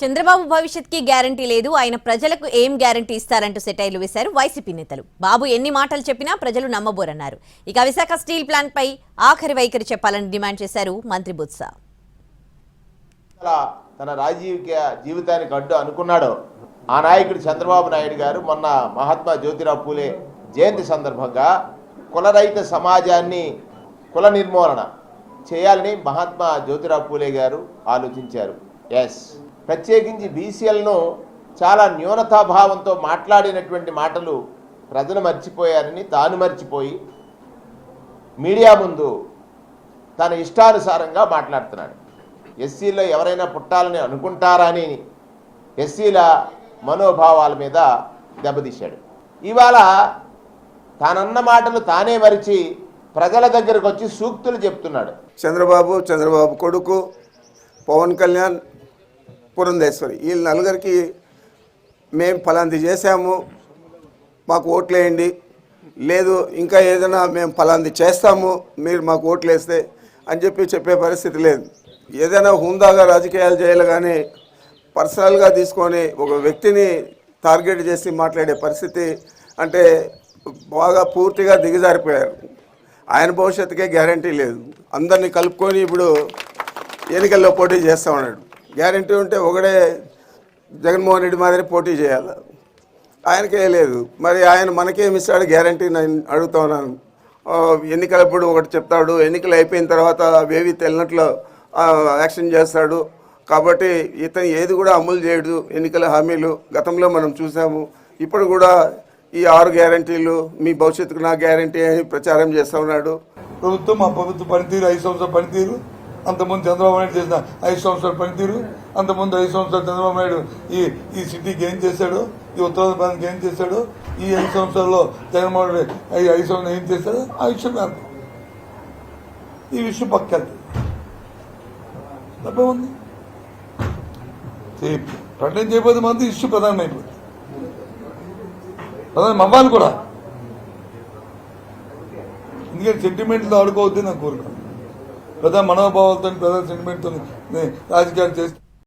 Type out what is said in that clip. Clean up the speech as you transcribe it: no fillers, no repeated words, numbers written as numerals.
Chandrababu భవిష్యత్కి guarantee లేదు, ఆయన ప్రజలకు ఏం గ్యారంటీ ఇస్తారంటూ సెటైర్లు వేశారు వైసీపీ నేతలు. బాబు ఎన్ని మాటలు చెప్పినా ప్రజలు నమ్మబోరన్నారు. ఇక విశాఖ స్టీల్ ప్లాంట్ పై ఆఖరి వైఖరి చెప్పాలని డిమాండ్ చేశారు మంత్రి బొత్స. తన రాజకీయ జీవితానికి అడ్డు అనుకున్నాడో ఆ నాయకుడు చంద్రబాబు నాయుడు గారు మొన్న మహాత్మా జ్యోతిరావు పూలే జయంతి సందర్భంగా కులరహిత సమాజాన్ని కుల నిర్మూలన చేయాలని మహాత్మా జ్యోతిరావు పూలే గారు ఆలోచించారు. ప్రత్యేకించి బీసీలను చాలా న్యూనతాభావంతో మాట్లాడినటువంటి మాటలు ప్రజలు మర్చిపోయారని తాను మర్చిపోయి మీడియా ముందు తన ఇష్టానుసారంగా మాట్లాడుతున్నాడు. ఎస్సీలో ఎవరైనా పుట్టాలని అనుకుంటారా అని ఎస్సీల మనోభావాల మీద దెబ్బతీశాడు. ఇవాళ తానన్న మాటలు తానే మరిచి ప్రజల దగ్గరకు వచ్చి సూక్తులు చెప్తున్నాడు. చంద్రబాబు కొడుకు పవన్ కళ్యాణ్, పురంధేశ్వరి, వీళ్ళ నలుగురికి మేము ఫలాంది చేశాము, మాకు ఓట్లేయండి, లేదు ఇంకా ఏదైనా మేము ఫలాంది చేస్తాము, మీరు మాకు ఓట్లు వేస్తే అని చెప్పే పరిస్థితి లేదు. ఏదైనా హుందాగా రాజకీయాలు చేయాలి కానీ పర్సనల్గా తీసుకొని ఒక వ్యక్తిని టార్గెట్ చేసి మాట్లాడే పరిస్థితి అంటే బాగా పూర్తిగా దిగజారిపోయారు. ఆయన భవిష్యత్తుకే గ్యారంటీ లేదు. అందరినీ కలుపుకొని ఇప్పుడు ఎన్నికల్లో పోటీ చేస్తూ ఉన్నాడు. గ్యారంటీ ఉంటే ఒకడే జగన్మోహన్ రెడ్డి మాదిరి పోటీ చేయాలి, ఆయనకే లేదు. మరి ఆయన మనకేమి ఇస్తాడు గ్యారంటీ నేను అడుగుతా ఉన్నాను. ఎన్నికలప్పుడు ఒకటి చెప్తాడు, ఎన్నికలు అయిపోయిన తర్వాత వేవి తెలినట్లు యాక్షన్ చేస్తాడు. కాబట్టి ఇతను ఏది కూడా అమలు చేయడు. ఎన్నికల హామీలు గతంలో మనం చూసాము. ఇప్పుడు కూడా ఈ 6 గ్యారంటీలు మీ భవిష్యత్తుకు నా గ్యారంటీ అని ప్రచారం చేస్తూ ఉన్నాడు. మా ప్రభుత్వ పనితీరు 5 సంవత్సరాల పనితీరు, అంతకుముందు చంద్రబాబు నాయుడు చేసిన 5 సంవత్సరాల పనితీరు, అంతకుముందు 5 సంవత్సరాలు చంద్రబాబు నాయుడు ఈ సిటీకి ఏం చేశాడు, ఈ ఉత్తరాంధ్రకి ఏం చేశాడు, ఈ 5 సంవత్సరాల్లో జగన్మోహన్ రెడ్డి 5 సంవత్సరాలు ఏం చేశాడు, ఆ విషయం కాదు. ఈ విషయం పక్కెళ్తుంది. తప్పే ఉంది. ప్రకటన చేయబోతే మాత్రం ఇష్యూ ప్రధానమైపోతుంది. ప్రధానం అవ్వాలి కూడా. ఎందుకంటే సెంటిమెంట్తో ఆడుకోవద్దు నాకు కోరుకోను. ప్రధాన మనోభావాలతో, ప్రధాన సెంటిమెంట్తో రాజకీయాలు చేస్తే